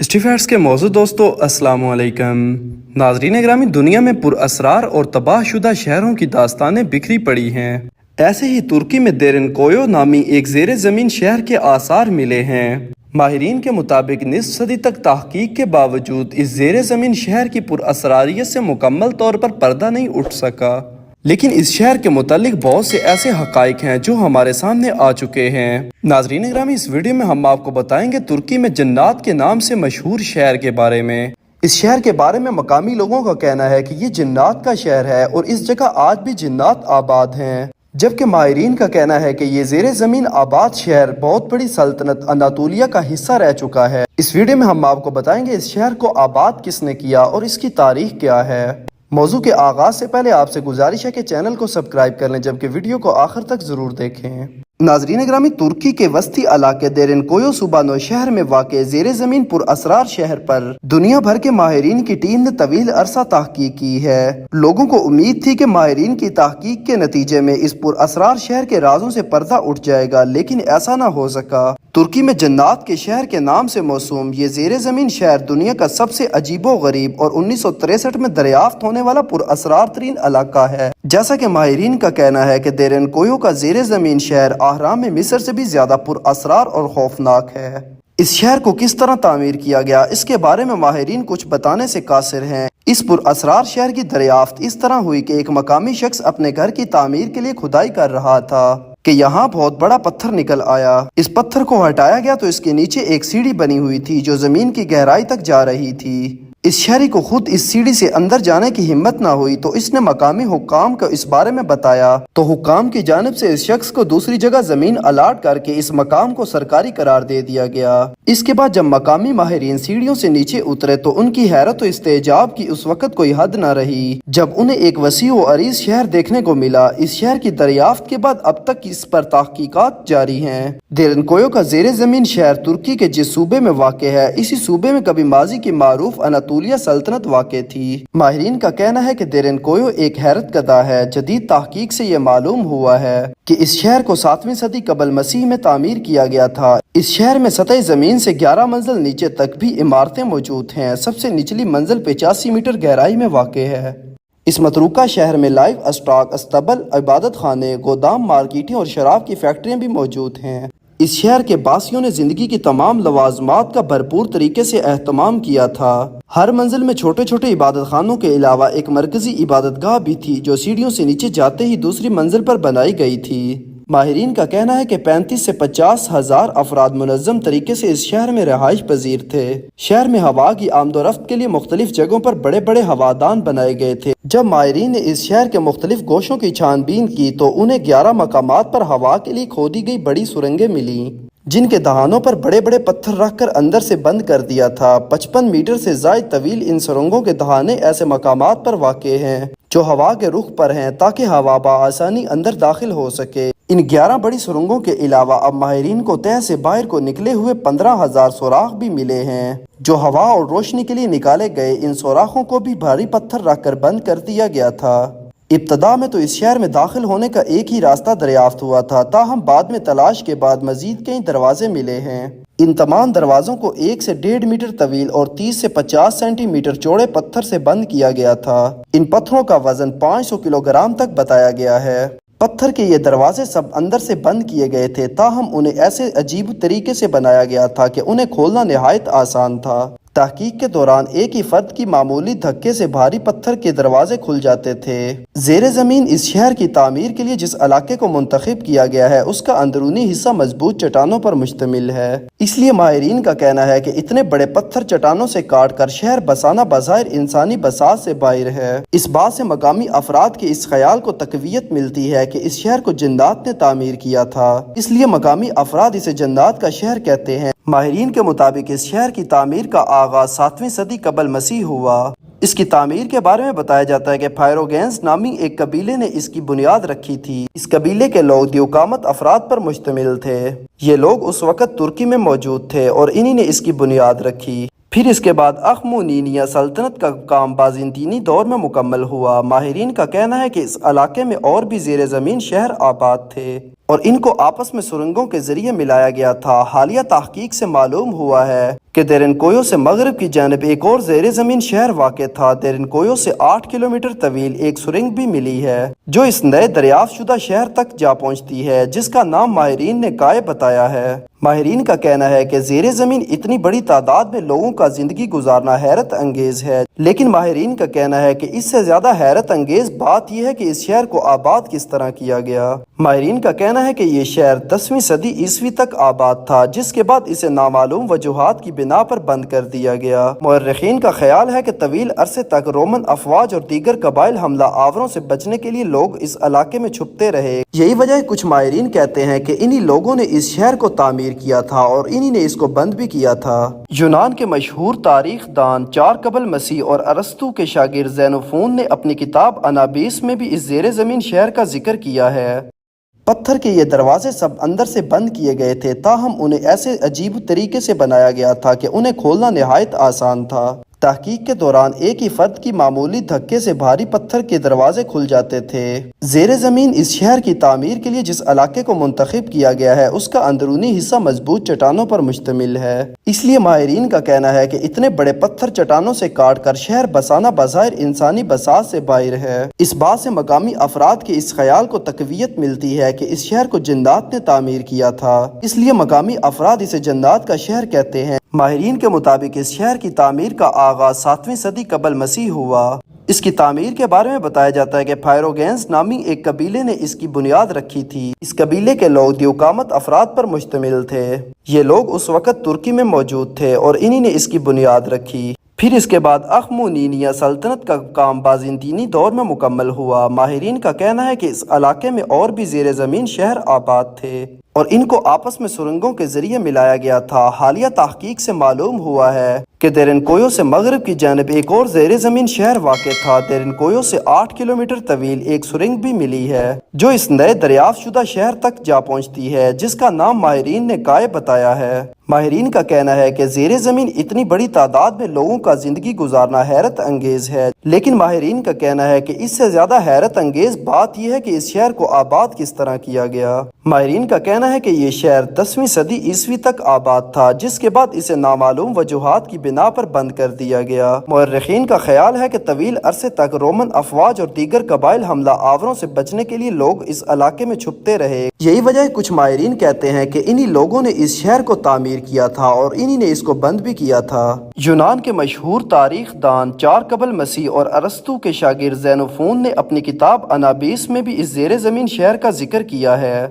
اسٹیفیٹس کے موضوع دوستو السلام علیکم ناظرین گرامی، دنیا میں پر اسرار اور تباہ شدہ شہروں کی داستانیں بکھری پڑی ہیں۔ ایسے ہی ترکی میں دیرن کویو نامی ایک زیر زمین شہر کے آثار ملے ہیں۔ ماہرین کے مطابق نصف صدی تک تحقیق کے باوجود اس زیر زمین شہر کی پر اسراریت سے مکمل طور پر پردہ نہیں اٹھ سکا، لیکن اس شہر کے متعلق بہت سے ایسے حقائق ہیں جو ہمارے سامنے آ چکے ہیں۔ ناظرین گرامی، اس ویڈیو میں ہم آپ کو بتائیں گے ترکی میں جنات کے نام سے مشہور شہر کے بارے میں۔ اس شہر کے بارے میں مقامی لوگوں کا کہنا ہے کہ یہ جنات کا شہر ہے اور اس جگہ آج بھی جنات آباد ہیں، جبکہ ماہرین کا کہنا ہے کہ یہ زیر زمین آباد شہر بہت بڑی سلطنت اناطولیہ کا حصہ رہ چکا ہے۔ اس ویڈیو میں ہم آپ کو بتائیں گے اس شہر کو آباد کس نے کیا اور اس کی تاریخ کیا ہے۔ موضوع کے آغاز سے پہلے آپ سے گزارش ہے کہ چینل کو سبسکرائب کر لیں، جبکہ ویڈیو کو آخر تک ضرور دیکھیں۔ ناظرین گرامی، ترکی کے وسطی علاقے دیرن کویو صوبہ نو شہر میں واقع زیر زمین پر اسرار شہر پر دنیا بھر کے ماہرین کی ٹیم نے طویل عرصہ تحقیق کی ہے۔ لوگوں کو امید تھی کہ ماہرین کی تحقیق کے نتیجے میں اس پر اسرار شہر کے رازوں سے پردہ اٹھ جائے گا، لیکن ایسا نہ ہو سکا۔ ترکی میں جنات کے شہر کے نام سے موسوم یہ زیر زمین شہر دنیا کا سب سے عجیب و غریب اور 1963 میں دریافت ہونے والا پر اسرار ترین علاقہ ہے۔ جیسا کہ ماہرین کا کہنا ہے کہ دیرن کویو کا زیر زمین شہر اہرام مصر سے بھی زیادہ پر اسرار اور خوفناک ہے۔ اس شہر کو کس طرح تعمیر کیا گیا، اس کے بارے میں ماہرین کچھ بتانے سے قاصر ہیں۔ اس پر اسرار شہر کی دریافت اس طرح ہوئی کہ ایک مقامی شخص اپنے گھر کی تعمیر کے لیے کھدائی کر رہا تھا کہ یہاں بہت بڑا پتھر نکل آیا۔ اس پتھر کو ہٹایا گیا تو اس کے نیچے ایک سیڑھی بنی ہوئی تھی جو زمین کی گہرائی تک جا رہی تھی۔ اس شہری کو خود اس سیڑھی سے اندر جانے کی ہمت نہ ہوئی تو اس نے مقامی حکام کو اس بارے میں بتایا، تو حکام کی جانب سے اس شخص کو دوسری جگہ زمین الاٹ کر کے اس مقام کو سرکاری قرار دے دیا گیا۔ اس کے بعد جب مقامی ماہرین سیڑھیوں سے نیچے اترے تو ان کی حیرت و استعجاب کی اس وقت کوئی حد نہ رہی جب انہیں ایک وسیع و عریض شہر دیکھنے کو ملا۔ اس شہر کی دریافت کے بعد اب تک اس پر تحقیقات جاری ہیں۔ دیرن کویو کا زیر زمین شہر ترکی کے جس صوبے میں واقع ہے، اسی صوبے میں کبھی ماضی کی معروف اناطولیہ سلطنت واقع تھی۔ ماہرین کا کہنا ہے کہ دیرن کویو ایک حیرت کدا ہے۔ جدید تحقیق سے یہ معلوم ہوا ہے کہ اس شہر کو 7ویں صدی قبل مسیح میں تعمیر کیا گیا تھا۔ اس شہر میں سطح زمین سے 11 منزل نیچے تک بھی عمارتیں موجود ہیں۔ سب سے نچلی منزل 85 میٹر گہرائی میں واقع ہے۔ اس متروکہ شہر میں لائیو اسٹاک، استبل، عبادت خانے، گودام، مارکیٹیں اور شراب کی فیکٹریاں بھی موجود ہیں۔ اس شہر کے باسیوں نے زندگی کی تمام لوازمات کا بھرپور طریقے سے اہتمام کیا تھا۔ ہر منزل میں چھوٹے چھوٹے عبادت خانوں کے علاوہ ایک مرکزی عبادت گاہ بھی تھی جو سیڑھیوں سے نیچے جاتے ہی دوسری منزل پر بنائی گئی تھی۔ ماہرین کا کہنا ہے کہ 35 سے 50 ہزار افراد منظم طریقے سے اس شہر میں رہائش پذیر تھے۔ شہر میں ہوا کی آمد و رفت کے لیے مختلف جگہوں پر بڑے بڑے ہوادان بنائے گئے تھے۔ جب ماہرین نے اس شہر کے مختلف گوشوں کی چھان بین کی تو انہیں 11 مقامات پر ہوا کے لیے کھودی گئی بڑی سرنگیں ملیں، جن کے دہانوں پر بڑے بڑے پتھر رکھ کر اندر سے بند کر دیا تھا۔ 55 میٹر سے زائد طویل ان سرنگوں کے دہانے ایسے مقامات پر واقع ہیں جو ہوا کے رخ پر ہیں تاکہ ہوا بآسانی اندر داخل ہو سکے۔ ان 11 بڑی سرنگوں کے علاوہ اب ماہرین کو تہہ سے باہر کو نکلے ہوئے 15,000 سوراخ بھی ملے ہیں جو ہوا اور روشنی کے لیے نکالے گئے۔ ان سوراخوں کو بھی بھاری پتھر رکھ کر بند کر دیا گیا تھا۔ ابتدا میں تو اس شہر میں داخل ہونے کا ایک ہی راستہ دریافت ہوا تھا، تاہم بعد میں تلاش کے بعد مزید کئی دروازے ملے ہیں۔ ان تمام دروازوں کو 1 سے 1.5 میٹر طویل اور 30 سے 50 سینٹی میٹر چوڑے پتھر سے بند کیا گیا تھا۔ ان پتھروں کا وزن 500 کلو گرام تک بتایا گیا ہے۔ پتھر کے یہ دروازے سب اندر سے بند کیے گئے تھے، تاہم انہیں ایسے عجیب طریقے سے بنایا گیا تھا کہ انہیں کھولنا نہایت آسان تھا۔ تحقیق کے دوران ایک ہی فرد کی معمولی دھکے سے بھاری پتھر کے دروازے کھل جاتے تھے۔ زیر زمین اس شہر کی تعمیر کے لیے جس علاقے کو منتخب کیا گیا ہے اس کا اندرونی حصہ مضبوط چٹانوں پر مشتمل ہے، اس لیے ماہرین کا کہنا ہے کہ اتنے بڑے پتھر چٹانوں سے کاٹ کر شہر بسانا بظاہر انسانی بساط سے باہر ہے۔ اس بات سے مقامی افراد کے اس خیال کو تقویت ملتی ہے کہ اس شہر کو جنات نے تعمیر کیا تھا، اس لیے مقامی افراد اسے جنات کا شہر کہتے ہیں۔ ماہرین کے مطابق اس شہر کی تعمیر کا آغاز 7ویں صدی قبل مسیح ہوا۔ اس کی تعمیر کے بارے میں بتایا جاتا ہے کہ فائروگینز نامی ایک قبیلے نے اس کی بنیاد رکھی تھی۔ اس قبیلے کے لوگ دیوقامت افراد پر مشتمل تھے۔ یہ لوگ اس وقت ترکی میں موجود تھے اور انہی نے اس کی بنیاد رکھی۔ پھر اس کے بعد اخمونینیہ سلطنت کا کام بازنطینی دور میں مکمل ہوا۔ ماہرین کا کہنا ہے کہ اس علاقے میں اور بھی زیر زمین شہر آباد تھے۔ اور ان کو آپس میں سرنگوں کے ذریعے ملایا گیا تھا۔ حالیہ تحقیق سے معلوم ہوا ہے کہ دیرنکویو سے مغرب کی جانب ایک اور زیر زمین شہر واقع تھا۔ دیرنکویو سے 8 کلومیٹر طویل ایک سرنگ بھی ملی ہے جو اس نئے دریافت شدہ شہر تک جا پہنچتی ہے، جس کا نام ماہرین نے کائے بتایا ہے۔ ماہرین کا کہنا ہے کہ زیر زمین اتنی بڑی تعداد میں لوگوں کا زندگی گزارنا حیرت انگیز ہے، لیکن ماہرین کا کہنا ہے کہ اس سے زیادہ حیرت انگیز بات یہ ہے کہ اس شہر کو آباد کس طرح کیا گیا۔ ماہرین کا کہنا ہے کہ یہ شہر 10ویں صدی عیسوی تک آباد تھا، جس کے بعد اسے نامعلوم وجوہات کی بنا پر بند کر دیا گیا۔ مورخین کا خیال ہے کہ طویل عرصے تک رومن افواج اور دیگر قبائل حملہ آوروں سے بچنے کے لیے لوگ اس علاقے میں چھپتے رہے۔ یہی وجہ ہے کچھ ماہرین کہتے ہیں کہ انہی لوگوں نے اس شہر کو تعمیر کیا تھا اور انہی نے اس کو بند بھی کیا تھا۔ یونان کے مشہور تاریخ دان 4 قبل مسیح اور ارسطو کے شاگرد زینوفون نے اپنی کتاب انابیس میں بھی اس زیر زمین شہر کا ذکر کیا ہے۔ پتھر کے یہ دروازے سب اندر سے بند کیے گئے تھے، تاہم انہیں ایسے عجیب طریقے سے بنایا گیا تھا کہ انہیں کھولنا نہایت آسان تھا۔ تحقیق کے دوران ایک ہی فرد کی معمولی دھکے سے بھاری پتھر کے دروازے کھل جاتے تھے۔ زیر زمین اس شہر کی تعمیر کے لیے جس علاقے کو منتخب کیا گیا ہے اس کا اندرونی حصہ مضبوط چٹانوں پر مشتمل ہے، اس لیے ماہرین کا کہنا ہے کہ اتنے بڑے پتھر چٹانوں سے کاٹ کر شہر بسانا بظاہر انسانی بساط سے باہر ہے۔ اس بات سے مقامی افراد کے اس خیال کو تقویت ملتی ہے کہ اس شہر کو جنات نے تعمیر کیا تھا، اس لیے مقامی افراد اسے جنات کا شہر کہتے ہیں۔ ماہرین کے مطابق اس شہر کی تعمیر کا آغاز 7ویں صدی قبل مسیح ہوا۔ اس کی تعمیر کے بارے میں بتایا جاتا ہے کہ فائروگینز نامی ایک قبیلے نے اس کی بنیاد رکھی تھی۔ اس قبیلے کے لوگ دیوقامت افراد پر مشتمل تھے۔ یہ لوگ اس وقت ترکی میں موجود تھے اور انہی نے اس کی بنیاد رکھی۔ پھر اس کے بعد اخمونینیا سلطنت کا کام بازنطینی دور میں مکمل ہوا۔ ماہرین کا کہنا ہے کہ اس علاقے میں اور بھی زیر زمین شہر آباد تھے اور ان کو آپس میں سرنگوں کے ذریعے ملایا گیا تھا۔ حالیہ تحقیق سے معلوم ہوا ہے کہ دیرنکویو سے مغرب کی جانب ایک اور زیر زمین شہر واقع تھا۔ دیرنکویو سے 8 کلومیٹر طویل ایک سرنگ بھی ملی ہے جو اس نئے دریافت شدہ شہر تک جا پہنچتی ہے، جس کا نام ماہرین نے کائے بتایا ہے۔ ماہرین کا کہنا ہے کہ زیر زمین اتنی بڑی تعداد میں لوگوں کا زندگی گزارنا حیرت انگیز ہے، لیکن ماہرین کا کہنا ہے کہ اس سے زیادہ حیرت انگیز بات یہ ہے کہ اس شہر کو آباد کس طرح کیا گیا۔ ماہرین کا کہنا ہے کہ یہ شہر 10ویں صدی عیسوی تک آباد تھا، جس کے بعد اسے نامعلوم وجوہات کی بنا پر بند کر دیا گیا۔ مورخین کا خیال ہے کہ طویل عرصے تک رومن افواج اور دیگر قبائل حملہ آوروں سے بچنے کے لیے لوگ اس علاقے میں چھپتے رہے۔ یہی وجہ ہے کچھ ماہرین کہتے ہیں کہ انہی لوگوں نے اس شہر کو تعمیر کیا تھا اور انہی نے اس کو بند بھی کیا تھا۔ یونان کے مشہور تاریخ دان 4 قبل مسیح اور ارسطو کے شاگرد زینوفون نے اپنی کتاب انابیس میں بھی اس زیر زمین شہر کا ذکر کیا ہے۔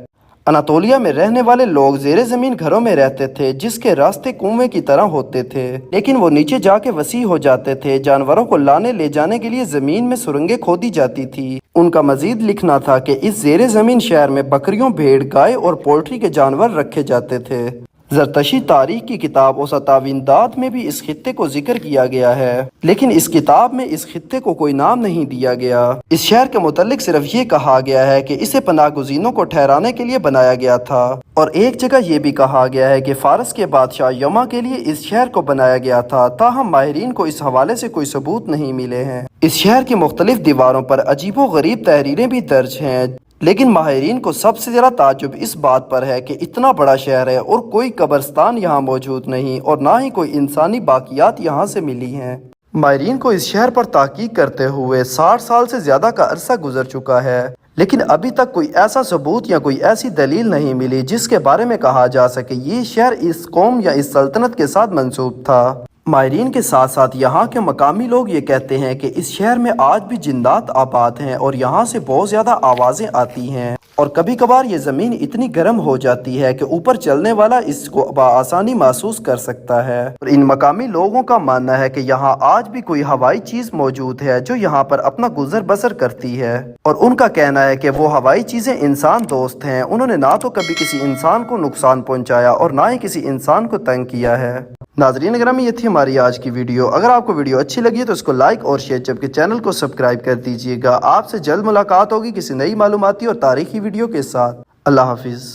اناطولیہ میں رہنے والے لوگ زیر زمین گھروں میں رہتے تھے جس کے راستے کنویں کی طرح ہوتے تھے، لیکن وہ نیچے جا کے وسیع ہو جاتے تھے۔ جانوروں کو لانے لے جانے کے لیے زمین میں سرنگیں کھودی جاتی تھی۔ ان کا مزید لکھنا تھا کہ اس زیر زمین شہر میں بکریوں، بھیڑ، گائے اور پولٹری کے جانور رکھے جاتے تھے۔ زرتشتی تاریخ کی کتاب اوسطاوینداد میں بھی اس خطے کو ذکر کیا گیا ہے، لیکن اس کتاب میں اس خطے کو کوئی نام نہیں دیا گیا۔ اس شہر کے متعلق صرف یہ کہا گیا ہے کہ اسے پناہ گزینوں کو ٹھہرانے کے لیے بنایا گیا تھا، اور ایک جگہ یہ بھی کہا گیا ہے کہ فارس کے بادشاہ یما کے لیے اس شہر کو بنایا گیا تھا، تاہم ماہرین کو اس حوالے سے کوئی ثبوت نہیں ملے ہیں۔ اس شہر کی مختلف دیواروں پر عجیب و غریب تحریریں بھی درج ہیں، لیکن ماہرین کو سب سے زیادہ تعجب اس بات پر ہے کہ اتنا بڑا شہر ہے اور کوئی قبرستان یہاں موجود نہیں اور نہ ہی کوئی انسانی باقیات یہاں سے ملی ہیں۔ ماہرین کو اس شہر پر تحقیق کرتے ہوئے 60 سال سے زیادہ کا عرصہ گزر چکا ہے، لیکن ابھی تک کوئی ایسا ثبوت یا کوئی ایسی دلیل نہیں ملی جس کے بارے میں کہا جا سکے یہ شہر اس قوم یا اس سلطنت کے ساتھ منسوب تھا۔ ماہرین کے ساتھ ساتھ یہاں کے مقامی لوگ یہ کہتے ہیں کہ اس شہر میں آج بھی جنات آباد ہیں اور یہاں سے بہت زیادہ آوازیں آتی ہیں، اور کبھی کبھار یہ زمین اتنی گرم ہو جاتی ہے کہ اوپر چلنے والا اس کو بآسانی محسوس کر سکتا ہے۔ اور ان مقامی لوگوں کا ماننا ہے کہ یہاں آج بھی کوئی ہوائی چیز موجود ہے جو یہاں پر اپنا گزر بسر کرتی ہے، اور ان کا کہنا ہے کہ وہ ہوائی چیزیں انسان دوست ہیں۔ انہوں نے نہ تو کبھی کسی انسان کو نقصان پہنچایا اور نہ ہی کسی انسان کو تنگ کیا ہے۔ ناظرین گرامی، یہ تھی ہماری آج کی ویڈیو۔ اگر آپ کو ویڈیو اچھی لگی ہے تو اس کو لائک اور شیئر، جبکہ چینل کو سبسکرائب کر دیجیے گا۔ آپ سے جلد ملاقات ہوگی کسی نئی معلوماتی اور تاریخی ویڈیو کے ساتھ۔ اللہ حافظ۔